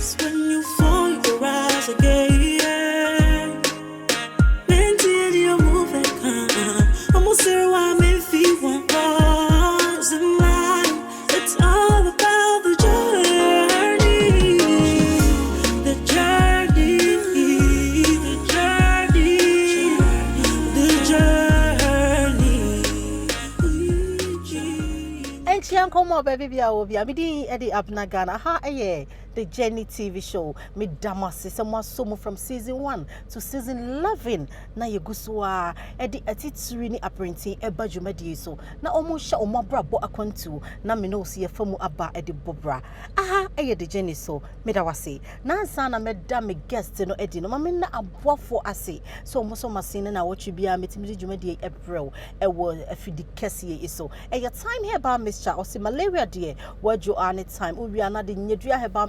when you fall, you rise again. Mentally, you're moving, almost there, why me feel one pause in life. It's all about the journey, the journey, the journey, the journey. And she come up, baby, I will be. I'm Eddie Abena Ghana. Ha, yeah. The Jenny TV show, me damasi someone somo from season 1 to season 11. Na yeguswa edi atitiri ni apprenti eba jumadi so. Na omusha omabra bo akwantu na me no see famu aba edi bobra. Aha, eye the Jenny so me da wase. Na ansa na me da me guest no edi no ma me na aboafo ase. So omo masine na watch bia metimi jumadi April ewo afidi kese so. E your time here ba Mr. Osi malaria de wajo ane time. Ubi anade nyedua he ba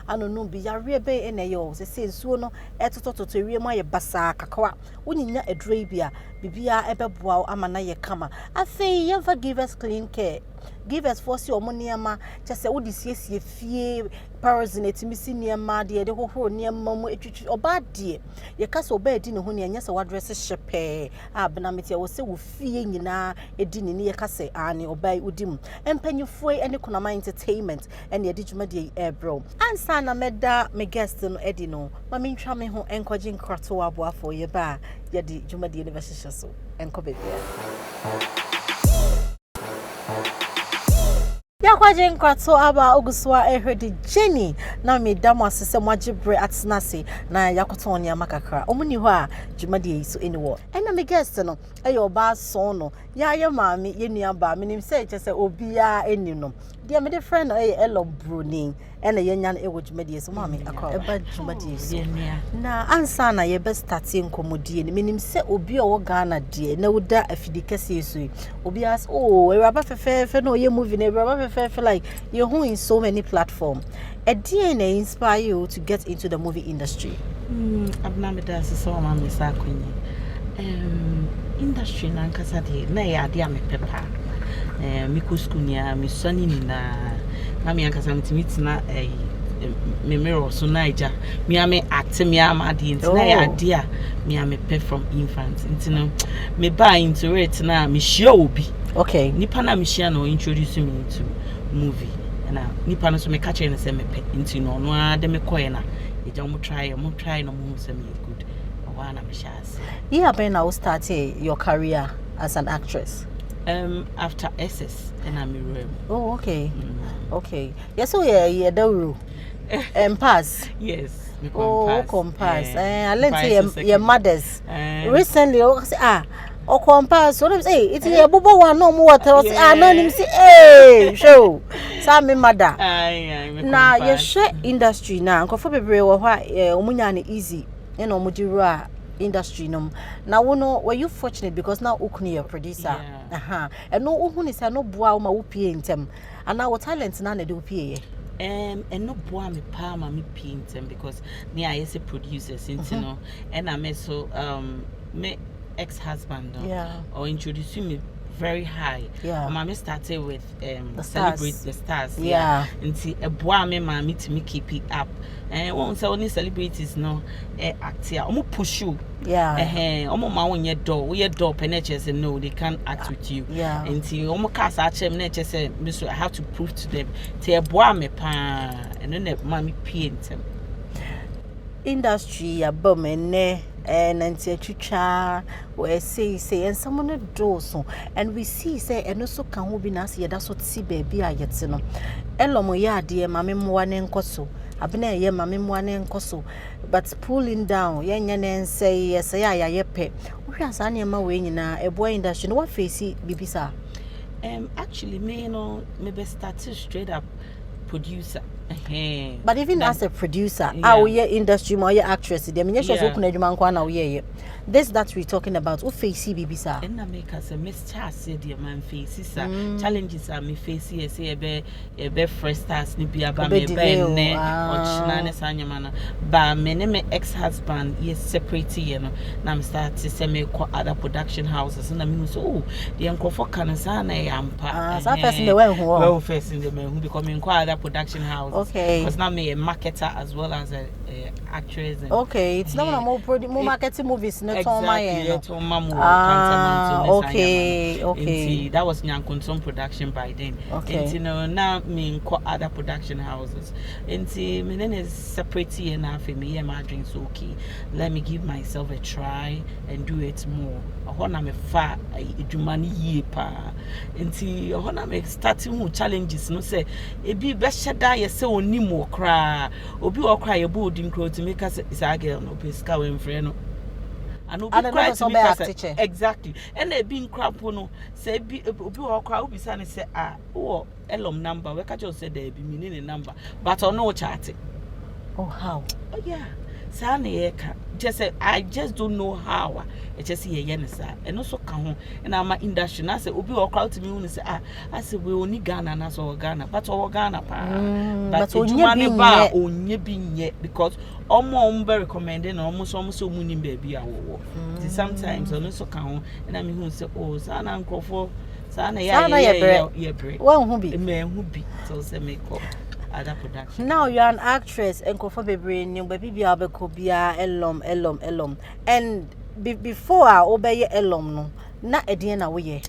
ano no bi yare be eneyo se nsuo no etotototo ewie ma ye basa kakwa woninya edrei bia bibia ebeboa ama na ye kama afei yeva give us clean care give us force your niema chese wo disiesie fie parasite misi niema de hohoro niema mu etwitwi oba de ye kasa oba edi ne ho ne anya se wadress shepe abena meti wo se wo fie nyina edi ne ne ye kasa ane oba udim empanyufo ene konama entertainment ene edi dwuma de bro ansa na meda me guest no edi no ma me ntwa me ho enkoje nkrato aboafo ye ba ye di dwuma de university so enko bebia ya kwaje nkrato aba oguswa ehwedi Jenny na me damo asese mwajibre atnase na yakoto ne amakakra omuni ho a dwumade so eniwo ena me guest no eyo ba so no ya ye maami ye nua ba menim se chese obia eni no dia me de friend no elorm bruni ena ye nya ewo dwumade so maami akwa eba dwumade so na ansa na ye be start enkomodie ni menim se obi owo Ghana die na woda afidikese so obi as oh ewaba fefe no ye movie na ewaba feel like you're who in so many platforms. A DNA inspire you to get into the movie industry. Abena Ghana so ma me sa kwenye. Industry na nkasa de na ya de ame pepa. Mi kuskunya mi soni ni na me ankasa mtimiti na me mirror so naija mi ame act mi ama de na ya de a mi ame pe from infant. Ntino me buy into it na me share obi. Okay. Nipa na me share no introduce me into movie na nipa no so me catch na say me pe into no no ade me koye na e ja mo try no mo say me good wa na me share. Yeah, Ben, I started your career as an actress. After SS and I'm in. Oh, okay. Okay. Yes, so yeah, the pass. Yes. Oh, compass. I learned your mothers recently. O compass so say it's a bobo one no more water no say eh show Sammy mother na ye share industry na nkofo bebre wo hwa omunya na easy e na omudiro a industry no na wo no were you fortunate because now ukuni your producer and no uhuni say no boa ma wo pie ntem ana wo talent na na de wo pie and no boa me pa ma me pie ntem because me I say producers into no and I me so me ex-husband or introduce me very high. Mommy started with celebrate the stars. Until a boy me mommy to me keep it up. And won't say only celebrities no act here. Omo push you. Omo ma on your door. We your door penetrates and no, they can't act with you. Until omo cast at them just say, Mister, I have to prove to them. Te a boy me pa and then mommy paint them. Industry a bum and nanti atwitwa we say and someone do so and we see say and also can who be na say that so ti baby ayete no elorm ya de mame moa ne nkoso abena ye mame moa ne nkoso but pulling down ye nya ne say yes ya ye pe wo asa ne ma we nyina ebo industry no what face bibisa actually me no me be start straight up producer. But even as a producer, our industry, my actress, the this that we're talking about, who face BBC? And I make us a Mr. said your man faces challenges are me face here, say a be fresh stars, nippy about me, or Chinana Sanyamana, but my name ex-husband, yes, separate, you know. Now I'm start to send me other production houses, and I mean, so the uncle for Canasana, I'm part. So first in the way who first in the man who becoming quite other production house. Okay. Because now me a marketer as well as a actress. And, okay, it's not more marketing movies. Exactly. Okay. That was Nyankunson production by then. Okay. Now me other production houses. And me then is separate enough for me and my drinks okay. Let me give myself a try and do it more. I me far do money ye pa. I wanna me starting with challenges. No say it be best die you say on more cry. Obi or cry a boarding crow to make us is a girl no pesca when friend. And cry to me teacher. Exactly. And they being crap no say be or cry be say oh elorm number. We can just say there be meaning a number. But on no chatting. Oh how? Oh yeah. Just say I just don't know how. It just see a yenisa and also come and I'm industry. I say Obi or crowd to me when say I say we only Ghana and that's all Ghana, but all Ghana but only being yet because almost very recommending almost so money baby sometimes on also come and I mean who say oh Sana uncle for Sana yeah break one who be man who be so say make up. Other production. Now you're an actress and for baby new baby abekobia elorm and before I obey elorm no na ediana we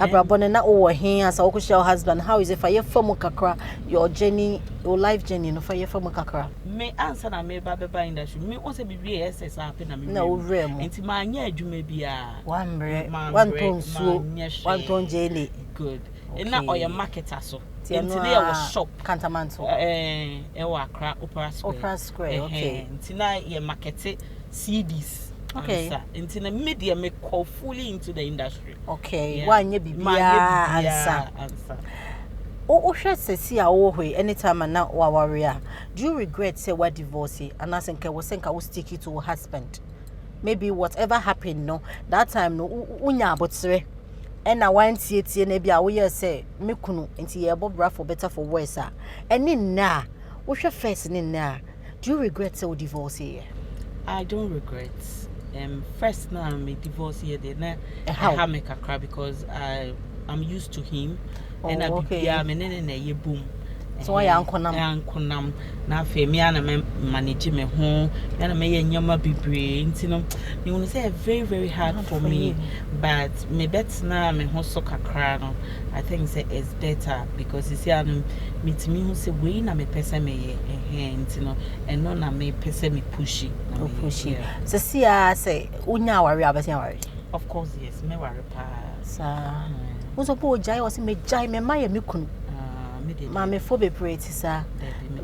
abrabone na owo hen as your husband how is it for your form kakra your journey your life journey no for your form kakra me answer na me baba industry me won say bibi ss happen na me na rem enti ma anya adwuma bia one ton so one ton jelly good and na oya marketer so until there was shop Cantamanto Accra Opera Square okay until now you market CDs okay until the media make call fully into the industry okay one ye bibia answer oh share say a we anytime na wa warrior do you regret say what divorce and as nke we senka we stick it to your husband maybe whatever happened no that time no unya abotre and I want tie na bia wo ye say me kunu enti ye bobra for better for worse and na wo hwe first na do you regret say divorce here? I don't regret first now me divorce here then I have make a cry because I'm used to him and I be me na ye boom. So I ankonam na fe me ana manage me ho na me nyama bibre ntino you want to say very hard for me but me bet na me ho so kakra no I think say it's better because you see anu me who say we na me pese me ntino and no na me pese me pushy so see I say unya worry abesia worry of course yes me worry pa sa wo so po jai o se me jai me maye me kunu Mama for be pretty sir.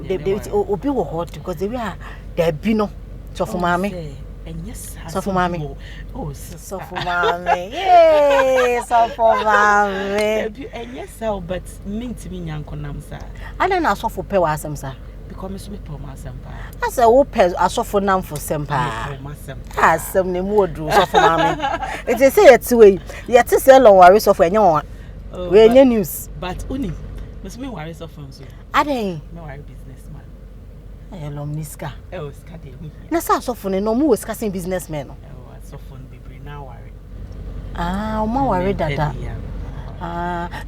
They obi wo hot because they are there be no. So for mommy. And yes, so for mommy. Oh, so for mommy. Yay, so for mommy. And yes, sir, but mean to me yankonam sir. I don't know so for pay wasam sir. Because me pay myself. I say wo pay aso for nam for sempa. Asem ne mu odru so for mommy. It is say it way. Yet say long worry so for enye one. We enye news. But uni Must me worry so from so. Ade. Me worry businessman. Elorm niska. Ska dey. Na so for no mu ska sin businessman no. So for be now worry. O ma worry dada.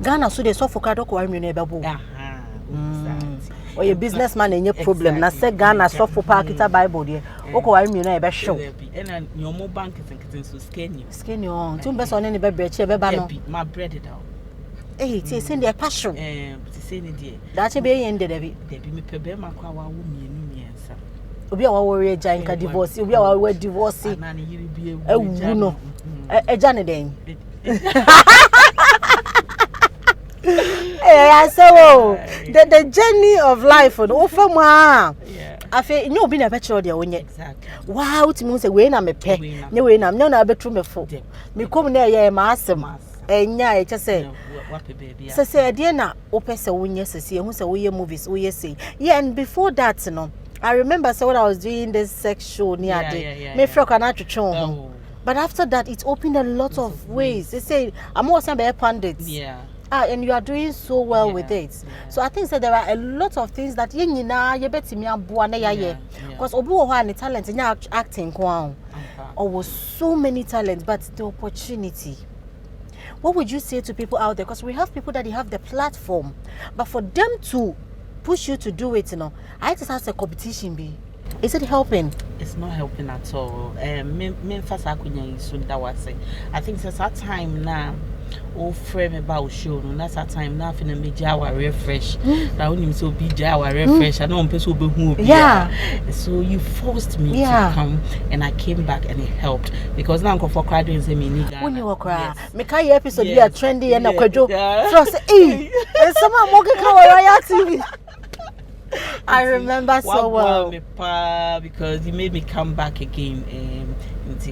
Ghana so dey so for kado ko worry me no ebebo. Or your businessman any problem. Na say Ghana so for parkita Bible there. O ko worry me no ebe show. And your mobile bank is so skinny. Skinny on. Tun be so ne be breche be ba no. My bread it out. Eh, ti send the passion. Ti say ne die. That be yen de be. Dey be me pebe makwa wa wo mienu miensa. Obi a wa worry eja nka divorce, obi a wa we divorce. Na ne yiri bi ewu no. Eja ne den. I say the journey of life no fam a. Afi nyo obi na be chiro de wonye. Exactly. Wow, ti mu say we na me pe. Ne we na me na betru me fo. Me kom na ye ma asem. Enya e che say say dey na opese wonye sese hu say we movies we say yeah and before that no I remember so when I was doing this sex show near day me feel can atwetwe but after that it opened a lot of ways they say I'm also be pundits and you are doing so well with it so I think there are a lot of things that ye nyina ye betimi aboa na ye because obi wo ho an talent nya acting kwa or was so many talents but the opportunity. What would you say to people out there? Because we have people that they have the platform, but for them to push you to do it, you know. I just ask a competition be. Is it helping? It's not helping at all. Me first I so that was it. I think since that time now, all frame about show. That's that time now. Finna me Jawa refresh. That only so be Jawa refresh. I don't person be who. Yeah. So you forced me to come, and I came back, and it helped because now I'm going for crying and say me nigga. When you cry, me carry episode be a trendy and a kwejo. So say, and someone more can Royal TV. I remember so well because you made me come back again, and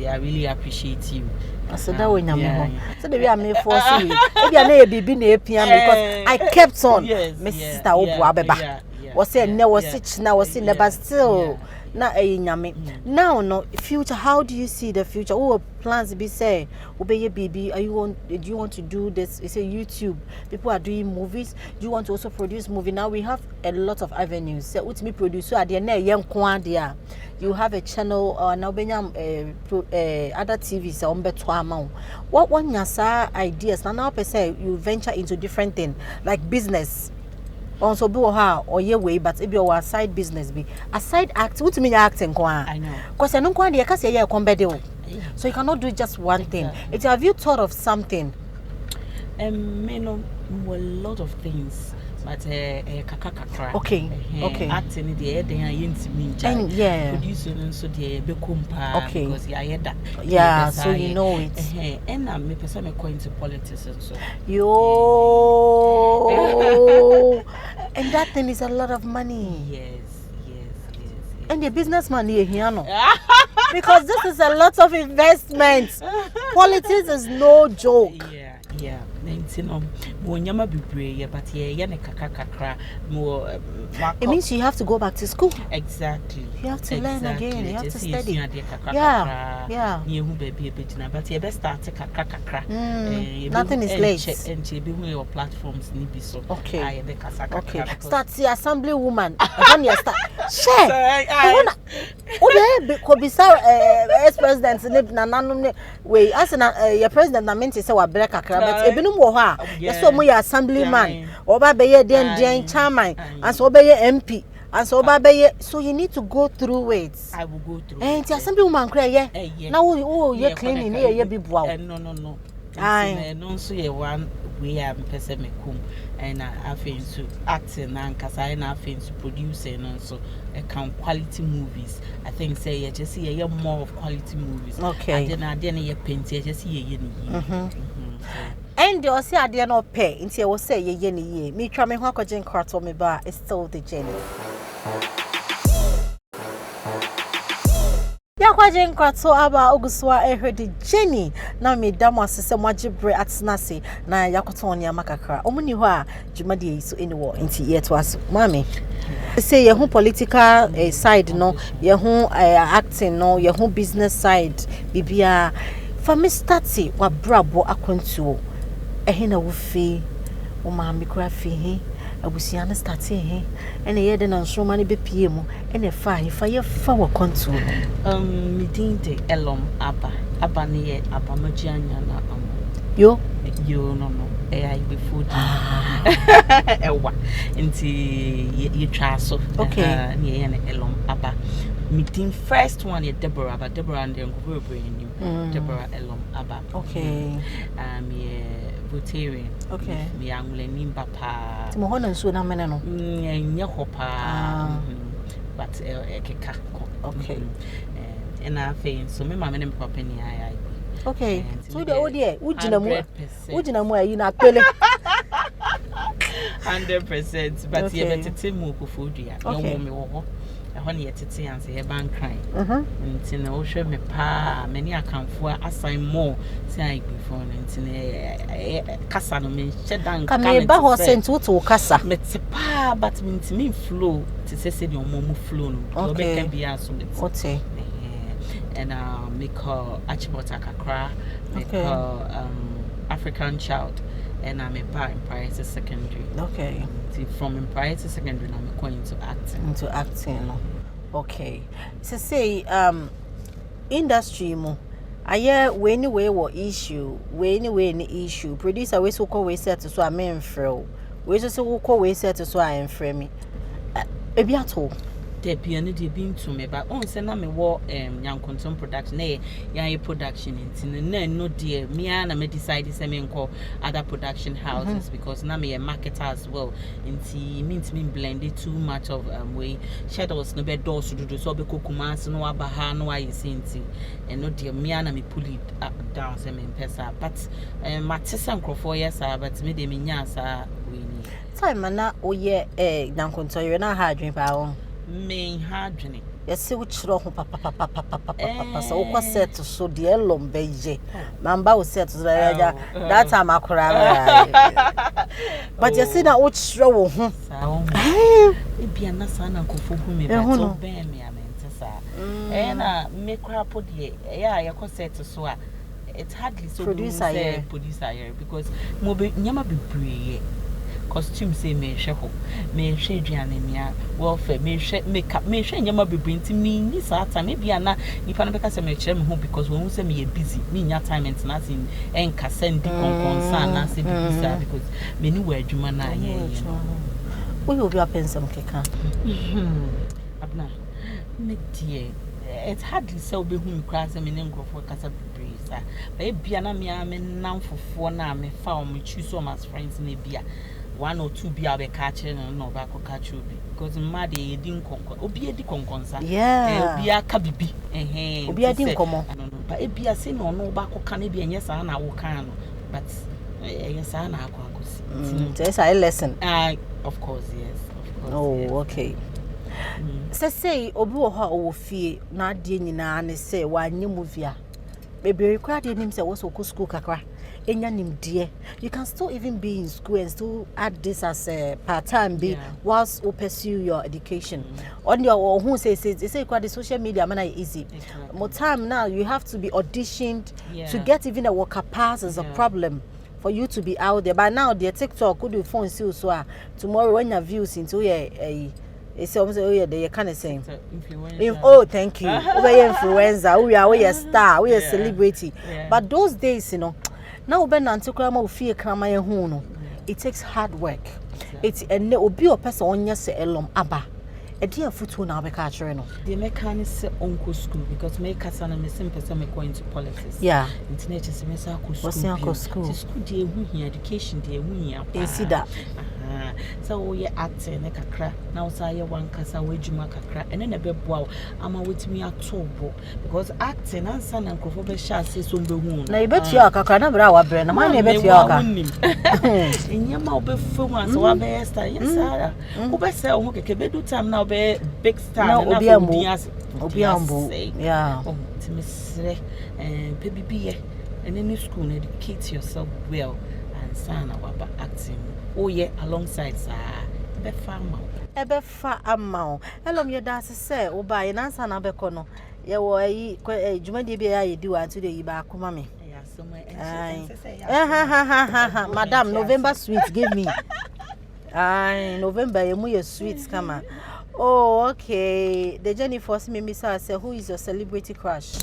I really appreciate you. I said that when you're so maybe I may force you. Maybe I may be PM because I kept on. Mrs. Obua was saying no was it now was in the but still not a yummy. Now no future. How do you see the future? Oh, plans be say obey your baby. Do you want to do this? It's a YouTube. People are doing movies. Do you want to also produce movie? Now we have a lot of avenues. So what me producer at the young Kwandia. You have a channel now other TVs on beto. What one yasa ideas now per se you venture into different things like business. Also be or your way, but if you are side business be a side act. What mean acting? I know. Because I don't want the case here combedo. So you cannot do just one thing. Have you thought of something? Me know a lot of things. But kakakakra. Okay. Acting the head and yeah. Producing so the bekumpa because that. Yeah, so you know it. And I'm me person me going to politics and so. Yo. And that thing is a lot of money. Yes. And the businessman here no. Because this is a lot of investment. Politics is no joke. Yeah. But it means you have to go back to school. Exactly. You have to learn again. You have to study. Yeah. But you best start nothing is late. And your platforms need be so. Okay. Start the assembly woman. When you start, share. Could be ex-president. Wait, as your president, I meant to say what black but Ebinum Woha, yes, so my assemblyman, or by then chairman, and so by MP, and so by so you need to go through it. I will go through. And the assemblyman cry, now you're cleaning here, you be wow. No. I don't see one way I'm person me come, and I feel to acting and because I feel to producing and also account quality movies. I think say just see a more of quality movies. Okay. And then I didn't paint just see and the also I did not pay until I was say ye. Me try me hawk Jane Carter me bar is still the Jenny. Jane Carter about Augustua heard the Jenny. Now me damas system wajibre at Snassi na Yakotonia Makakra. Omuniwa Jumadi so anywhere into year to us, Mammy. Say your political side no, your acting no, your business side, Bibia. For me starty wa brabo akwantuo ehina wo fi o ma me kura fi he abusia na starty he ene ye de na nsoma ne bepie mu ene fa he fa ye fa wa kwantuo me din de elorm aba ne ye abamagianya na yo no ai be food ewa nti ye twa so okay ne ye ne elorm aba meeting first one Deborah and then go Deborah elorm aba okay Voltarian okay me anglenim papa ti mo hono nsuo na mene no nya hopa but ekeka okay and I feel so me mama nem papa ni ai okay so the odie ujina mu ayi na pele 100% but ye betete mu kofodua yo me wo when you titi and say ban crying. Until no show me pa many akamfo assign more say I before until kasa no me shedan come ba ho sent to kasa me pa but me flow to say the omo flow no be can be aso me okay and me call Achibota Kakra me call African Child and I'm a in priority secondary. Okay. From in priority secondary, I'm going into acting. Okay. So say industry mo. Aye when way what issue, when any issue. Producer we so call we set so I mean fro. We so call we set so I am frame me. Ebi ato. The piano de being to me, but on send me war young consumer production, young production in no dear. Me and I decide to call other production houses because now me a marketer as well. And see means me blended too much of way shadows no bed doors to do so be cocomas no abaha no I see and no dear me and I pull it down some in pesa. But my tessa and for years but me de minas are winning. Time na oye young consumer na hard drink power. Main hardly. Yes, see which row papa so was set to so the elorm beige. Mamba was set to that time I cry. But you see that which row, it be a nasan uncle for whom me bear me, I meant, and make crap put ye, I could say to swear. It's hardly so producer because Moby never be brave. Costume say me sheho me she aduane mia welfare me she makeup me she nyama be bring to me ni saa time maybe ana nipa no be ka say me kire me ho because when say me busy me nya time and nothing en ka send concern na say bisa because me ni wa adwuma na ye we will be up in some keka abna me tie it's hardly so be who crass me nko for kasa brisa but bia na me nam fofo na me fa o me choose so as friends na bia 1 or 2 be abe catching no back or catch you because mad e din konko obi e di konkonsa obi aka bibi obi adi nkomo but e bia say no no back ka na bia nyesa na wo kan no but yesa na akosi so it's a lesson of course yes of course oh yes. Okay say obi wo ha wo fie na ade nyina ne say wa anye movie a baby required him say wo so ko school kakra you can still even be in school and still add this as a part-time whilst you pursue your education. On your who say quite the social media man easy. More time now you have to be auditioned to get even a worker pass is a problem for you to be out there. But now the TikTok could do phone so tomorrow when your views into it's almost they kind of saying oh thank you we influencer we are a star we a celebrity but those days now ben antikrama ofie krama ye hu no it takes hard work it's enne obi o person onye se elorm aba e dey afutu na abeka akere no the mechanic say onko school because me kasa na me simple say me go into politics internet say me say school dey hu here education dey hu here e see that so we acting na kakra now say one kasa wadwuma kakra ene na beboa ama wetimi atobo because acting ansa na nkofo be sha say so mbe hu na ibetu akakra na bra wa bre na man ibetu aka enyama obefo ansa wa be star yes ara obese o keke bedu time na obe big star na obi ambo timisre pebibiye and any school educate yourself well and sana waba acting alongside Ebefa amount. Elorm ye da say o buy na answer na beko no. Ye wo yi dwumade bia ye di wa today ba akoma me. Madam November sweet give me. November ye mu ye sweet kama. Oh okay. The journey force me say who is your celebrity crush?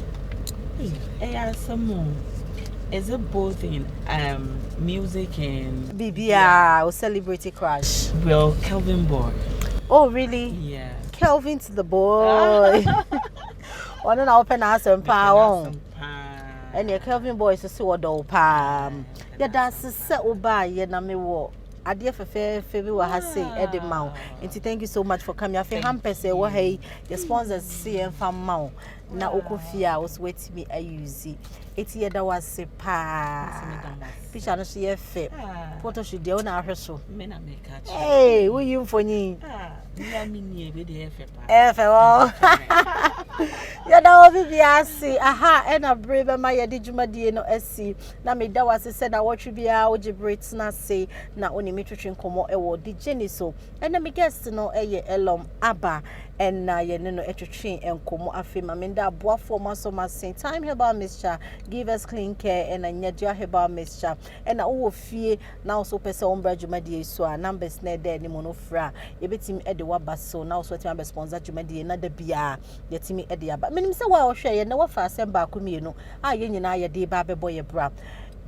Is it both in music and BBR or celebrity crush? Well, Kelvin boy. Oh really? Yeah. Kelvin to the boy. One na open house and power. And your Kelvin boy is so do pam. Yeah, that's se oba ye na me wo. Ade fefe bi wa ha say edema. Thank you so much for coming. I feel hampers e wo hey your sponsors see en fam ma na okofia was wait me ayuzi. Eti yeda was pa. Picture no she fe. Photo shoot dey na ahwe so. Me na make catch. Hey, we you mfoni. Ya mi nie be dey fe pa. Efe wo. Yeda obi bia si aha e na brebe ma yedi dwumadie no asi na me da was say na watwe bia ogibrate na say na oni metwetwe nkomo e wo di jeni so. And na me guest no eye elorm aba and na ye no etwetwe nkomo afi ma me da boafo ma so ma say time herbal mixture give us clean care and anyadua herbal mixture and na wo fie na also pese ombra dwumadie so a numbers na there ni mono fra ye betim e de waba so na also tim sponsor dwumadie na da bia ye timi e de aba menim se wa wo hwe ye na wa fa asem ba ko mienu a ye nyina ye de ba bebo ye bra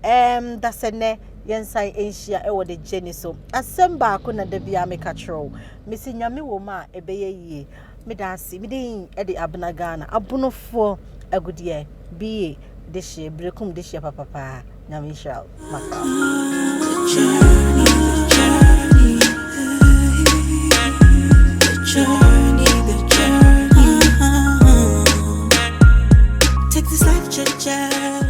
that's a ne yensai enhia e wo de Jenny so asem ba ko na da bia me ka kyerɛw mesi nyame wo ma ebeye yie me da ase me din e de Abena Ghana abunofo agudie bi de hye brekum de hye papa nyame shall maka Take this life, cha-cha.